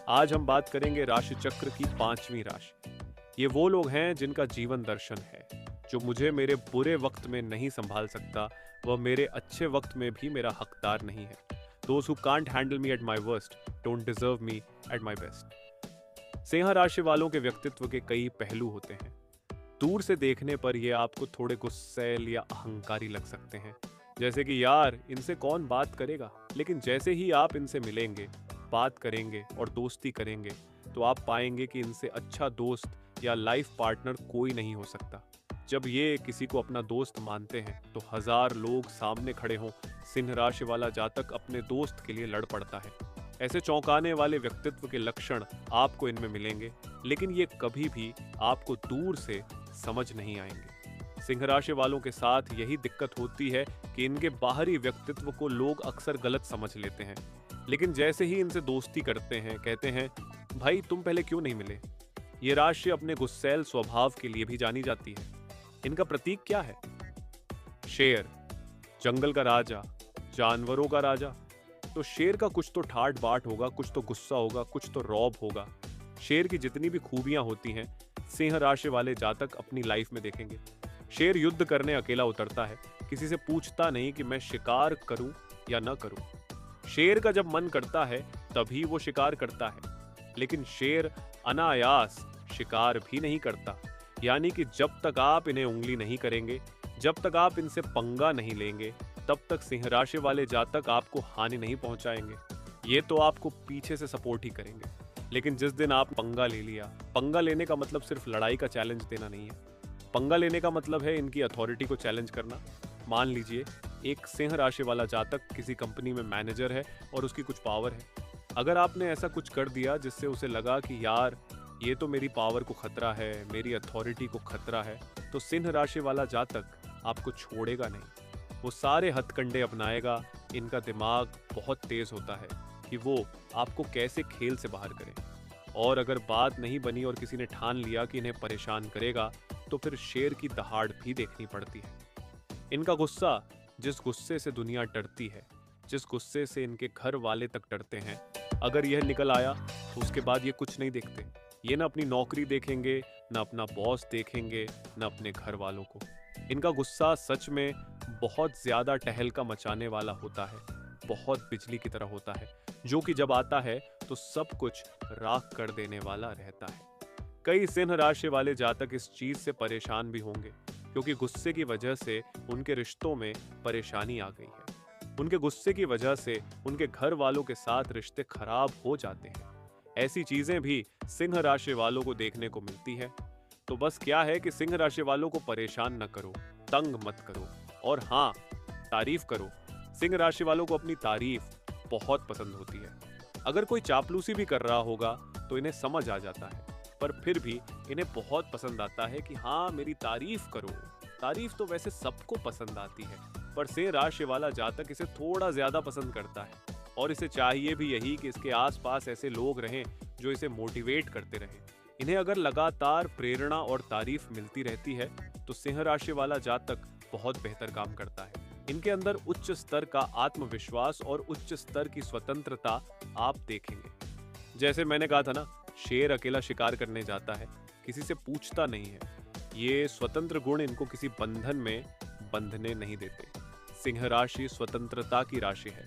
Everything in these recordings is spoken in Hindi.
आज हम बात करेंगे राशि चक्र की 5वीं राशि। ये वो लोग हैं जिनका जीवन दर्शन है, जो मुझे मेरे बुरे वक्त में नहीं संभाल सकता, वह मेरे अच्छे वक्त में भी मेरा हकदार नहीं है। Those who can't handle me at my worst don't deserve me at my best। Singh राशि वालों के व्यक्तित्व के कई पहलू होते हैं। दूर से देखने पर ये आपको थोड़े गुस्सैल या अहंकारी लग सकते हैं, जैसे कि यार इनसे कौन बात करेगा। लेकिन जैसे ही आप इनसे मिलेंगे, बात करेंगे और दोस्ती करेंगे, तो आप पाएंगे कि इनसे अच्छा दोस्त या लाइफ पार्टनर कोई नहीं हो सकता। जब ये किसी को अपना दोस्त मानते हैं तो 1000 लोग सामने खड़े हों, सिंह राशि वाला जातक अपने दोस्त के लिए लड़ पड़ता है। ऐसे चौंकाने वाले व्यक्तित्व के लक्षण आपको इनमें मिलेंगे, लेकिन ये कभी भी आपको दूर से समझ नहीं आएंगे। सिंह राशि वालों के साथ यही दिक्कत होती है कि इनके बाहरी व्यक्तित्व को लोग अक्सर गलत समझ लेते हैं, लेकिन जैसे ही इनसे दोस्ती करते हैं, कहते हैं भाई तुम पहले क्यों नहीं मिले। ये राशि अपने गुस्सैल स्वभाव के लिए भी जानी जाती है। इनका प्रतीक क्या है? शेर, जंगल का राजा, जानवरों का राजा। तो शेर का कुछ तो ठाट बाट होगा, कुछ तो गुस्सा होगा, कुछ तो रौब होगा। शेर की जितनी भी खूबियां होती हैं, सिंह राशि वाले जातक अपनी लाइफ में देखेंगे। शेर युद्ध करने अकेला उतरता है, किसी से पूछता नहीं कि मैं शिकार करूं या न करूं। शेर का जब मन करता है तभी वो शिकार करता है, लेकिन शेर अनायास शिकार भी नहीं करता। यानी कि जब तक आप इन्हें उंगली नहीं करेंगे, जब तक आप इनसे पंगा नहीं लेंगे, तब तक सिंह राशि वाले जातक आपको हानि नहीं पहुंचाएंगे। ये तो आपको पीछे से सपोर्ट ही करेंगे। लेकिन जिस दिन आप पंगा ले लिया, पंगा लेने का मतलब सिर्फ लड़ाई का चैलेंज देना नहीं है। पंगा लेने का मतलब है इनकी अथॉरिटी को चैलेंज करना। मान लीजिए एक सिंह राशि वाला जातक किसी कंपनी में मैनेजर है और उसकी कुछ पावर है। अगर आपने ऐसा कुछ कर दिया जिससे उसे लगा कि यार ये तो मेरी पावर को खतरा है, मेरी अथॉरिटी को खतरा है, तो सिंह राशि वाला जातक आपको छोड़ेगा नहीं। वो सारे हथकंडे अपनाएगा। इनका दिमाग बहुत तेज होता है कि वो आपको कैसे खेल से बाहर करे। और अगर बात नहीं बनी और किसी ने ठान लिया कि इन्हें परेशान करेगा, तो फिर शेर की दहाड़ भी देखनी पड़ती है। इनका गुस्सा, जिस गुस्से से दुनिया डरती है, जिस गुस्से से इनके घर वाले तक डरते हैं, अगर यह निकल आया तो उसके बाद ये कुछ नहीं देखते। ये न अपनी नौकरी देखेंगे, न अपना बॉस देखेंगे, न अपने घर वालों को। इनका गुस्सा सच में बहुत ज्यादा टहलका मचाने वाला होता है, बहुत बिजली की तरह होता है, जो कि जब आता है तो सब कुछ राख कर देने वाला रहता है। कई सिंह राशि वाले जातक इस चीज से परेशान भी होंगे, क्योंकि गुस्से की वजह से उनके रिश्तों में परेशानी आ गई है। उनके गुस्से की वजह से उनके घर वालों के साथ रिश्ते खराब हो जाते हैं। ऐसी चीजें भी सिंह राशि वालों को देखने को मिलती है। तो बस क्या है कि सिंह राशि वालों को परेशान न करो, तंग मत करो, और हाँ, तारीफ करो। सिंह राशि वालों को अपनी तारीफ बहुत पसंद होती है। अगर कोई चापलूसी भी कर रहा होगा तो इन्हें समझ आ जाता है, पर फिर भी इन्हें बहुत पसंद आता है कि हाँ मेरी तारीफ करो। तारीफ तो वैसे सबको पसंद आती है, पर सिंह राशि वाला जातक इसे थोड़ा ज्यादा पसंद करता है, और इसे चाहिए भी यही कि इसके आसपास ऐसे लोग रहें जो इसे मोटिवेट करते रहें। इन्हें अगर लगातार प्रेरणा और तारीफ मिलती रहती है तो सिंह राशि वाला जातक बहुत बेहतर काम करता है। इनके अंदर उच्च स्तर का आत्मविश्वास और उच्च स्तर की स्वतंत्रता आप देखेंगे। जैसे मैंने कहा था ना, शेर अकेला शिकार करने जाता है, किसी से पूछता नहीं है। ये स्वतंत्र गुण इनको किसी बंधन में बंधने नहीं देते। सिंह राशि स्वतंत्रता की राशि है।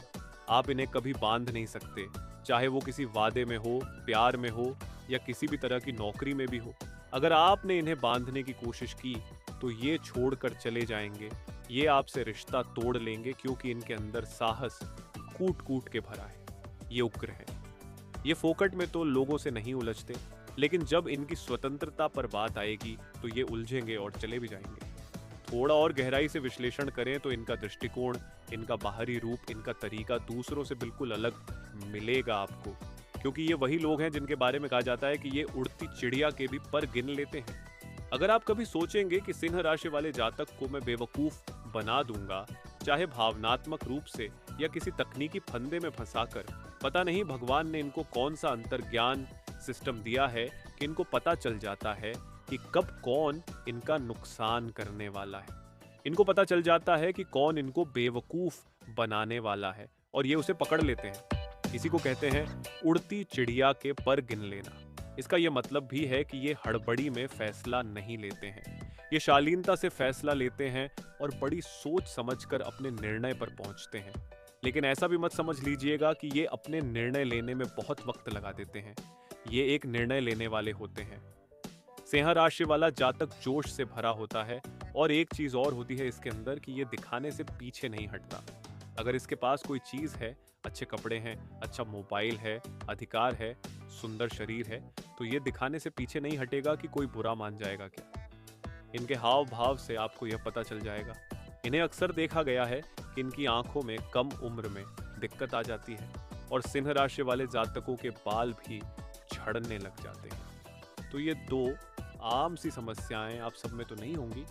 आप इन्हें कभी बांध नहीं सकते, चाहे वो किसी वादे में हो, प्यार में हो, या किसी भी तरह की नौकरी में भी हो। अगर आपने इन्हें बांधने की कोशिश की तो ये छोड़कर चले जाएंगे। ये आपसे रिश्ता तोड़ लेंगे, क्योंकि इनके अंदर साहस कूट कूट के भरा है। ये उग्र है। ये फोकट में तो लोगों से नहीं उलझते, लेकिन जब इनकी स्वतंत्रता पर बात आएगी तो ये उलझेंगे और चले भी जाएंगे। थोड़ा और गहराई से विश्लेषण करें तो इनका दृष्टिकोण, इनका बाहरी रूप, इनका तरीका दूसरों से बिल्कुल अलग मिलेगा आपको, क्योंकि ये वही लोग हैं जिनके बारे में कहा जाता है कि ये उड़ती चिड़िया के भी पर गिन लेते हैं। अगर आप कभी सोचेंगे कि सिंह राशि वाले जातक को मैं बेवकूफ बना दूंगा, चाहे भावनात्मक रूप से या किसी तकनीकी फंदे में फंसाकर, पता नहीं भगवान ने इनको कौन सा अंतर्ज्ञान सिस्टम दिया है कि इनको पता चल जाता है कि कब कौन इनका नुकसान करने वाला है। इनको पता चल जाता है कि कौन इनको बेवकूफ बनाने वाला है, और ये उसे पकड़ लेते हैं। इसी को कहते हैं उड़ती चिड़िया के पर गिन लेना। इसका यह मतलब भी है कि ये हड़बड़ी में फैसला नहीं लेते हैं, ये शालीनता से फैसला लेते हैं और बड़ी सोच समझकर अपने निर्णय पर पहुंचते हैं। लेकिन ऐसा भी मत समझ लीजिएगा कि ये अपने निर्णय लेने में बहुत वक्त लगा देते हैं। ये एक निर्णय लेने वाले होते हैं। सिंह राशि वाला जातक जोश से भरा होता है और एक चीज और होती है इसके अंदर कि ये दिखाने से पीछे नहीं हटता। अगर इसके पास कोई चीज है, अच्छे कपड़े हैं, अच्छा मोबाइल है, अधिकार है, सुंदर शरीर है, तो ये दिखाने से पीछे नहीं हटेगा कि कोई बुरा मान जाएगा क्या। इनके हाव भाव से आपको यह पता चल जाएगा। इन्हें अक्सर देखा गया है कि इनकी आंखों में कम उम्र में दिक्कत आ जाती है और सिंह राशि वाले जातकों के बाल भी झड़ने लग जाते हैं। तो ये दो आम सी समस्याएं आप सब में तो नहीं होंगी,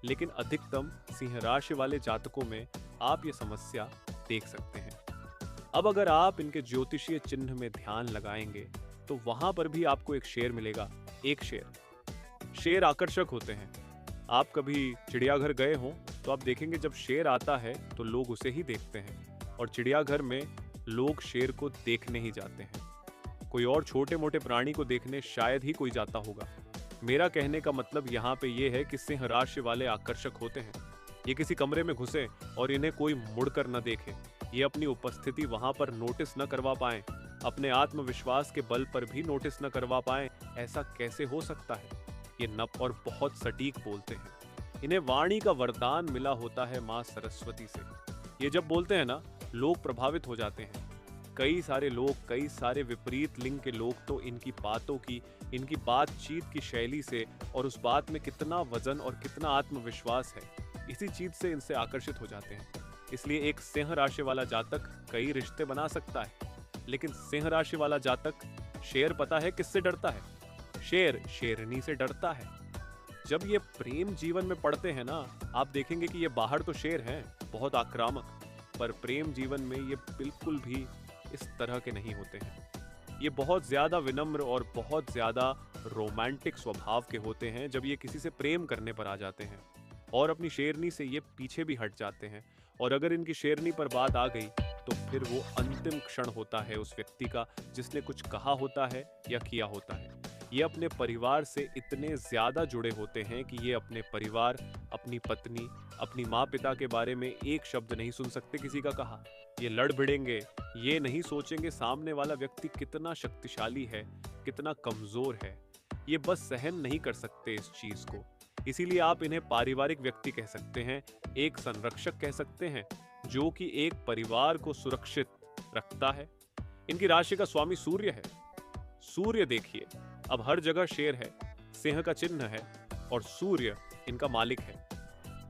लेकिन अधिकतम सिंह राशि वाले जातकों में आप ये समस्या देख सकते हैं। अब अगर आप इनके ज्योतिषीय चिन्ह में ध्यान लगाएंगे तो वहां पर भी आपको एक शेर मिलेगा। एक शेर आकर्षक होते हैं। आप कभी चिड़ियाघर गए हो तो आप देखेंगे जब शेर आता है तो लोग उसे ही देखते हैं और चिड़ियाघर में लोग शेर को देखने ही जाते हैं। कोई और छोटे मोटे प्राणी को देखने शायद ही कोई जाता होगा। मेरा कहने का मतलब यहाँ पे ये है कि सिंह राशि वाले आकर्षक होते हैं। ये किसी कमरे में घुसे और इन्हें कोई मुड़कर न देखे, ये अपनी उपस्थिति वहां पर नोटिस न करवा पाए, अपने आत्मविश्वास के बल पर भी नोटिस न करवा पाए, ऐसा कैसे हो सकता है। ये नप और बहुत सटीक बोलते हैं। इन्हें वाणी का वरदान मिला होता है माँ सरस्वती से। ये जब बोलते हैं ना, लोग प्रभावित हो जाते हैं। कई सारे लोग, कई सारे विपरीत लिंग के लोग तो इनकी बातों की, इनकी बातचीत की शैली से और उस बात में कितना वजन और कितना आत्मविश्वास है, इसी चीज से इनसे आकर्षित हो जाते हैं। इसलिए एक सिंह राशि वाला जातक कई रिश्ते बना सकता है, लेकिन सिंह राशि वाला जातक, शेर पता है किससे डरता है? शेर शेरनी से डरता है। जब ये प्रेम जीवन में पड़ते हैं ना, आप देखेंगे कि ये बाहर तो शेर हैं, बहुत आक्रामक, पर प्रेम जीवन में ये बिल्कुल भी इस तरह के नहीं होते हैं। ये बहुत ज्यादा विनम्र और बहुत ज्यादा रोमांटिक स्वभाव के होते हैं जब ये किसी से प्रेम करने पर आ जाते हैं, और अपनी शेरनी से ये पीछे भी हट जाते हैं। और अगर इनकी शेरनी पर बात आ गई तो फिर वो अंतिम क्षण होता है उस व्यक्ति का जिसने कुछ कहा होता है या किया होता है। ये अपने परिवार से इतने ज्यादा जुड़े होते हैं कि ये अपने परिवार, अपनी पत्नी, अपनी माँ पिता के बारे में एक शब्द नहीं सुन सकते किसी का कहा। ये लड़ भिड़ेंगे, ये नहीं सोचेंगे सामने वाला व्यक्ति कितना शक्तिशाली है, कितना कमजोर है। ये बस सहन नहीं कर सकते इस चीज को। इसीलिए आप इन्हें पारिवारिक व्यक्ति कह सकते हैं, एक संरक्षक कह सकते हैं, जो कि एक परिवार को सुरक्षित रखता है। इनकी राशि का स्वामी सूर्य है। सूर्य देखिए, अब हर जगह शेर है, सिंह का चिन्ह है और सूर्य इनका मालिक है।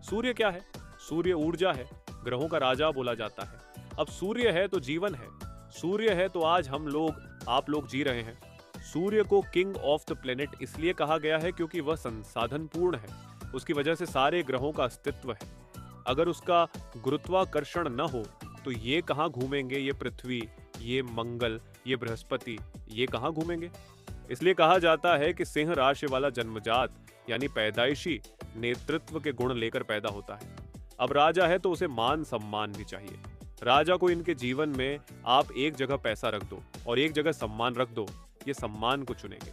सूर्य क्या है? सूर्य ऊर्जा है, ग्रहों का राजा बोला जाता है। अब सूर्य है तो जीवन है, सूर्य है तो आज हम लोग, आप लोग जी रहे हैं। सूर्य को किंग ऑफ द प्लेनेट इसलिए कहा गया है क्योंकि वह संसाधन पूर्ण है। उसकी वजह से सारे ग्रहों का अस्तित्व है। अगर उसका गुरुत्वाकर्षण न हो तो ये कहाँ घूमेंगे? ये पृथ्वी, ये मंगल, ये बृहस्पति, ये कहाँ घूमेंगे? इसलिए कहा जाता है कि सिंह राशि वाला जन्मजात यानी पैदाइशी नेतृत्व के गुण लेकर पैदा होता है। अब राजा है तो उसे मान सम्मान भी चाहिए। राजा को इनके जीवन में आप एक जगह पैसा रख दो और एक जगह सम्मान रख दो, ये सम्मान को चुनेंगे।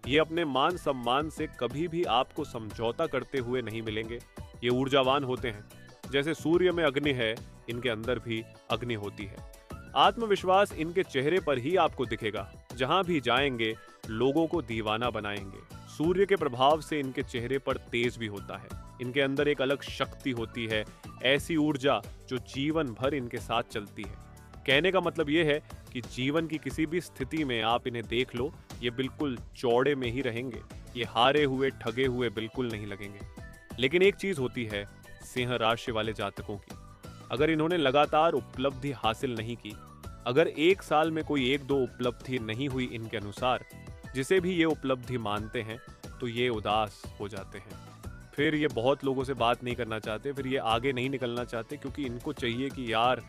ये अपने मान सम्मान से कभी भी आपको समझौता करते हुए नहीं मिलेंगे। ये ऊर्जावान होते हैं। जैसे सूर्य में अग्नि है, इनके अंदर भी अग्नि होती है। आत्मविश्वास इनके चेहरे पर ही आपको दिखेगा। जहां भी जाएंगे लोगों को दीवाना बनाएंगे। सूर्य के प्रभाव से इनके चेहरे पर तेज भी होता है। इनके अंदर एक अलग शक्ति होती है, ऐसी ऊर्जा जो जीवन भर इनके साथ चलती है। कहने का मतलब ये है कि जीवन की किसी भी स्थिति में आप इन्हें देख लो, ये बिल्कुल चौड़े में ही रहेंगे। ये हारे हुए, ठगे हुए बिल्कुल नहीं लगेंगे। लेकिन एक चीज होती है सिंह राशि वाले जातकों की, अगर इन्होंने लगातार उपलब्धि हासिल नहीं की, अगर एक साल में कोई एक दो उपलब्धि नहीं हुई इनके अनुसार, जिसे भी ये उपलब्धि मानते हैं, तो ये उदास हो जाते हैं। फिर ये बहुत लोगों से बात नहीं करना चाहते, फिर ये आगे नहीं निकलना चाहते, क्योंकि इनको चाहिए कि यार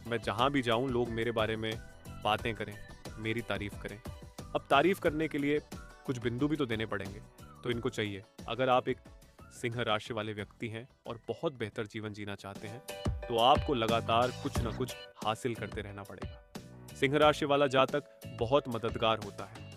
मैं जहाँ भी जाऊँ लोग मेरे बारे में बातें करें, मेरी तारीफ करें। अब तारीफ करने के लिए कुछ बिंदु भी तो देने पड़ेंगे, तो इनको चाहिए। अगर आप एक सिंह राशि वाले व्यक्ति हैं और बहुत बेहतर जीवन जीना चाहते हैं, तो आपको लगातार कुछ न कुछ हासिल करते रहना पड़ेगा। सिंह राशि वाला जातक बहुत मददगार होता है।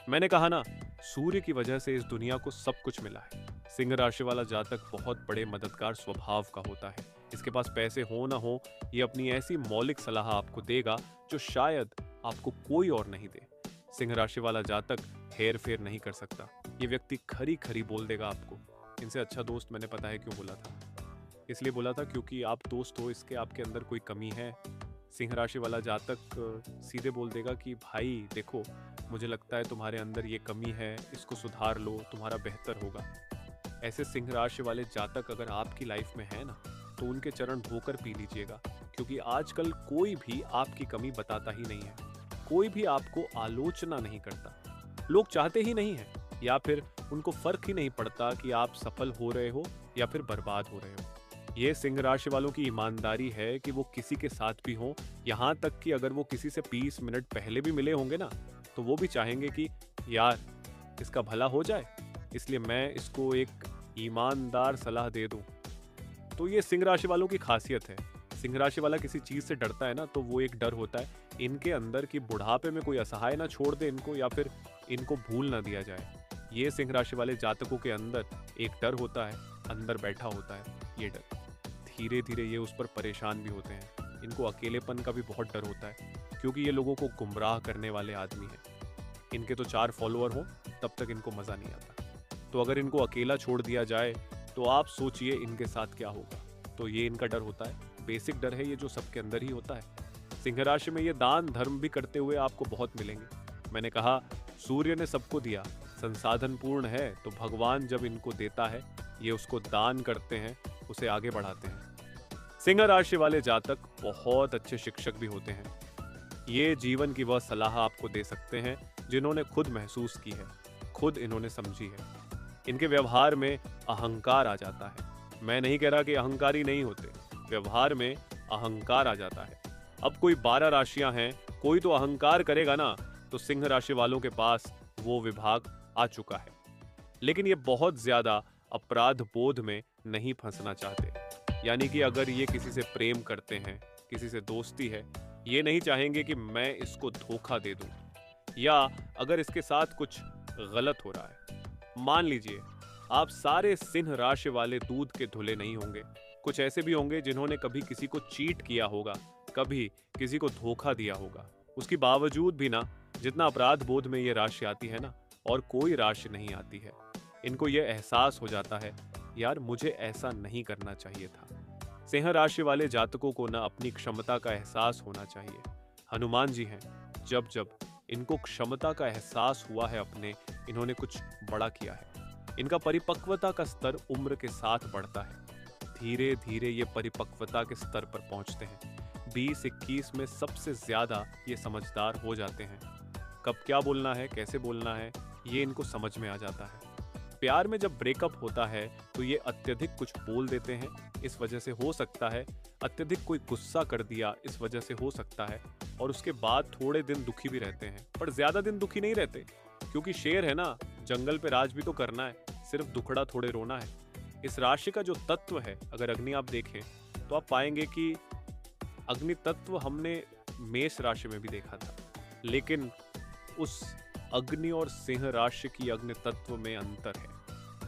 मैंने कहा ना, सूर्य की वजह से इस दुनिया को सब कुछ मिला है। सिंह राशि वाला जातक बहुत बड़े मददगार स्वभाव का होता है। इसके पास पैसे हो ना हो, ये अपनी ऐसी मौलिक सलाह आपको देगा जो शायद आपको कोई और नहीं दे। सिंह राशि वाला जातक हेर फेर नहीं कर सकता। ये व्यक्ति खरी खरी बोल देगा आपको। इनसे अच्छा दोस्त मैंने पता है क्यों बोला था। इसलिए बोला था क्योंकि आप दोस्त हो, इसके आपके अंदर कोई कमी है। सिंह राशि वाला जातक सीधे बोल देगा कि भाई देखो, मुझे लगता है तुम्हारे अंदर ये कमी है, इसको सुधार लो, तुम्हारा बेहतर होगा। ऐसे सिंह राशि वाले जातक अगर आपकी लाइफ में है ना, तो उनके चरण धोकर पी लीजिएगा, क्योंकि आजकल कोई भी आपकी कमी बताता ही नहीं है। कोई भी आपको आलोचना नहीं करता। लोग चाहते ही नहीं है, या फिर उनको फर्क ही नहीं पड़ता कि आप सफल हो रहे हो या फिर बर्बाद हो रहे हो। ये सिंह राशि वालों की ईमानदारी है कि वो किसी के साथ भी हो, यहाँ तक कि अगर वो किसी से 20 मिनट पहले भी मिले होंगे ना, तो वो भी चाहेंगे कि यार इसका भला हो जाए, इसलिए मैं इसको एक ईमानदार सलाह दे दूं। तो ये सिंह राशि वालों की खासियत है। सिंह राशि वाला किसी चीज से डरता है ना, तो वो एक डर होता है इनके अंदर कि बुढ़ापे में कोई असहाय ना छोड़ दे इनको, या फिर इनको भूल ना दिया जाए। ये सिंह राशि वाले जातकों के अंदर एक डर होता है, अंदर बैठा होता है ये डर। धीरे धीरे ये उस पर परेशान भी होते हैं। इनको अकेलेपन का भी बहुत डर होता है, क्योंकि ये लोगों को गुमराह करने वाले आदमी हैं। इनके तो 4 फॉलोअर हो तब तक इनको मजा नहीं आता। तो अगर इनको अकेला छोड़ दिया जाए तो आप सोचिए इनके साथ क्या होगा। तो ये इनका डर होता है, बेसिक डर है ये, जो सबके अंदर ही होता है। सिंह राशि में ये दान धर्म भी करते हुए आपको बहुत मिलेंगे। मैंने कहा सूर्य ने सबको दिया, संसाधन पूर्ण है, तो भगवान जब इनको देता है ये उसको दान करते हैं, उसे आगे बढ़ाते हैं। सिंह राशि वाले जातक बहुत अच्छे शिक्षक भी होते हैं। ये जीवन की वह सलाह आपको दे सकते हैं जिन्होंने खुद महसूस की है, खुद इन्होंने समझी है। इनके व्यवहार में अहंकार आ जाता है। मैं नहीं कह रहा कि अहंकारी नहीं होते, व्यवहार में अहंकार आ जाता है। अब कोई 12 राशियां हैं, कोई तो अहंकार करेगा ना, तो सिंह राशि वालों के पास वो विभाग आ चुका है। लेकिन ये बहुत ज्यादा अपराध बोध में नहीं फंसना चाहते। यानी कि अगर ये किसी से प्रेम करते हैं, किसी से दोस्ती है, ये नहीं चाहेंगे कि मैं इसको धोखा दे दूं, या अगर इसके साथ कुछ गलत हो रहा है। मान लीजिए आप सारे सिंह राशि वाले दूध के धुले नहीं होंगे। कुछ ऐसे भी होंगे जिन्होंने कभी किसी को चीट किया होगा, कभी किसी को धोखा दिया होगा। उसके बावजूद भी ना, जितना अपराध बोध में ये राशि आती है ना, और कोई राशि नहीं आती है। इनको ये एहसास हो जाता है, यार मुझे ऐसा नहीं करना चाहिए था। सिंह राशि वाले जातकों को ना अपनी क्षमता का एहसास होना चाहिए। हनुमान जी हैं, जब जब इनको क्षमता का एहसास हुआ है अपने, इन्होंने कुछ बड़ा किया है। इनका परिपक्वता का स्तर उम्र के साथ बढ़ता है। धीरे धीरे ये परिपक्वता के स्तर पर पहुंचते हैं। 20-21 में सबसे ज्यादा ये समझदार हो जाते हैं। कब क्या बोलना है, कैसे बोलना है, ये इनको समझ में आ जाता है। प्यार में जब ब्रेकअप होता है तो ये अत्यधिक कुछ बोल देते हैं, इस वजह से हो सकता है अत्यधिक कोई गुस्सा कर दिया, इस वजह से हो सकता है, और उसके बाद थोड़े दिन दुखी भी रहते हैं, पर ज्यादा दिन दुखी नहीं रहते, क्योंकि शेर है ना, जंगल पे राज भी तो करना है, सिर्फ दुखड़ा थोड़े रोना है। इस राशि का जो तत्व है, अगर अग्नि आप देखें तो आप पाएंगे कि अग्नि तत्व हमने मेष राशि में भी देखा था, लेकिन उस अग्नि और सिंह राशि की अग्नि तत्व में अंतर है।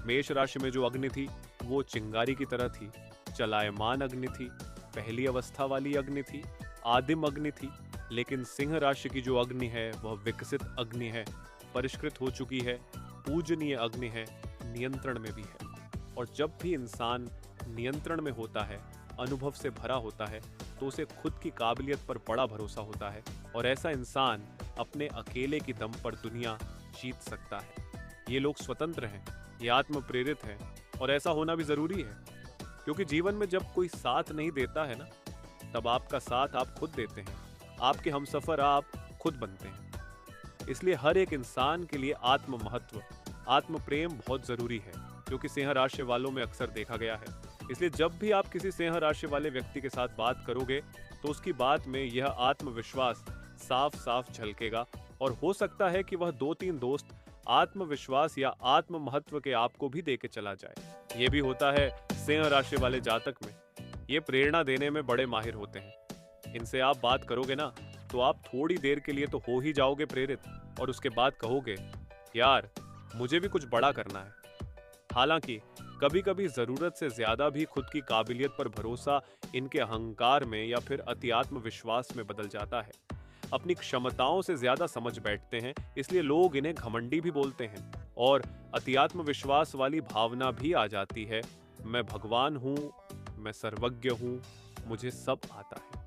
मेष राशि में जो अग्नि थी वो चिंगारी की तरह थी, चलायमान अग्नि थी, पहली अवस्था वाली अग्नि थी, आदिम अग्नि थी। लेकिन सिंह राशि की जो अग्नि है वह विकसित अग्नि है, परिष्कृत हो चुकी है, पूजनीय अग्नि है, नियंत्रण में भी है। और जब भी इंसान नियंत्रण में होता है, अनुभव से भरा होता है, तो उसे खुद की काबिलियत पर बड़ा भरोसा होता है, और ऐसा इंसान अपने अकेले की दम पर दुनिया जीत सकता है। ये लोग स्वतंत्र हैं, ये आत्म प्रेरित हैं, और ऐसा होना भी जरूरी है, क्योंकि जीवन में जब कोई साथ नहीं देता है ना, तब आपका साथ आप खुद देते हैं, आपके हमसफर आप खुद बनते हैं। इसलिए हर एक इंसान के लिए आत्म महत्व, आत्म प्रेम बहुत जरूरी है, जो कि सिंह राशि वालों में अक्सर देखा गया है। इसलिए जब भी आप किसी सिंह राशि वाले व्यक्ति के साथ बात करोगे तो उसकी बात में यह आत्मविश्वास साफ साफ झलकेगा, और हो सकता है कि वह 2-3 दोस्त आत्मविश्वास या आत्म महत्व के आपको भी देके चला जाए। ये भी होता है सिंह राशि वाले जातक में। ये प्रेरणा देने में बड़े माहिर होते हैं। इनसे आप बात करोगे ना, तो आप थोड़ी देर के लिए तो हो ही जाओगे प्रेरित और उसके बाद कहोगे, यार मुझे भी कुछ बड़ा करना है। हालांकि कभी कभी जरूरत से ज्यादा भी खुद की काबिलियत पर भरोसा इनके अहंकार में या फिर अतिआत्म विश्वास में बदल जाता है। अपनी क्षमताओं से ज्यादा समझ बैठते हैं, इसलिए लोग इन्हें घमंडी भी बोलते हैं। और अतिआत्म विश्वास वाली भावना भी आ जाती है, मैं भगवान हूँ, मैं सर्वज्ञ हूँ, मुझे सब आता है।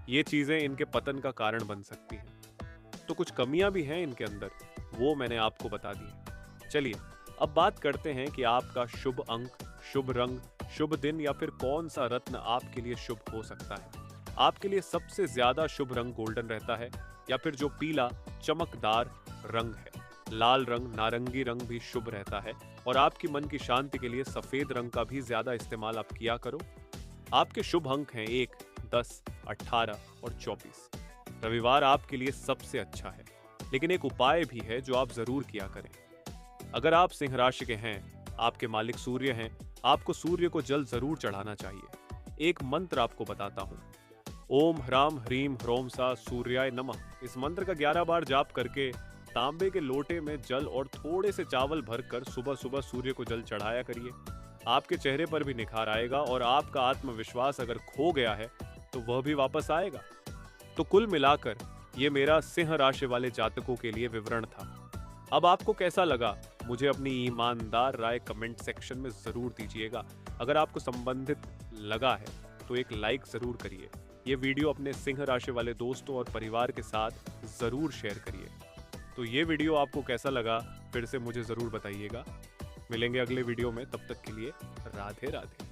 ये चीजें इनके पतन का कारण बन सकती हैं। तो कुछ कमियां भी हैं इनके अंदर, वो मैंने आपको बता दी। चलिए अब बात करते हैं कि आपका शुभ अंक, शुभ रंग, शुभ दिन या फिर कौन सा रत्न आपके लिए शुभ हो सकता है। आपके लिए सबसे ज्यादा शुभ रंग गोल्डन रहता है या फिर जो पीला चमकदार रंग है। लाल रंग, नारंगी रंग भी शुभ रहता है और आपकी मन की शांति के लिए सफेद रंग का भी ज्यादा इस्तेमाल आप किया करो। आपके शुभ अंक हैं 1, 10, 18 और 24। रविवार आपके लिए सबसे अच्छा है, लेकिन एक उपाय भी है जो आप जरूर किया करें। अगर आप सिंह राशि के हैं, आपके मालिक सूर्य हैं, आपको सूर्य को जल जरूर चढ़ाना चाहिए। एक मंत्र आपको बताता हूँ, ओम ह्राम ह्रीम ह्रोम सा सूर्याय नमः। इस मंत्र का 11 बार जाप करके तांबे के लोटे में जल और थोड़े से चावल भरकर सुबह सुबह सूर्य को जल चढ़ाया करिए। आपके चेहरे पर भी निखार आएगा और आपका आत्मविश्वास अगर खो गया है तो वह भी वापस आएगा। तो कुल मिलाकर ये मेरा सिंह राशि वाले जातकों के लिए विवरण था। अब आपको कैसा लगा, मुझे अपनी ईमानदार राय कमेंट सेक्शन में जरूर दीजिएगा। अगर आपको संबंधित लगा है तो एक लाइक जरूर करिए। ये वीडियो अपने सिंह राशि वाले दोस्तों और परिवार के साथ जरूर शेयर करिए। तो ये वीडियो आपको कैसा लगा फिर से मुझे जरूर बताइएगा। मिलेंगे अगले वीडियो में, तब तक के लिए राधे राधे।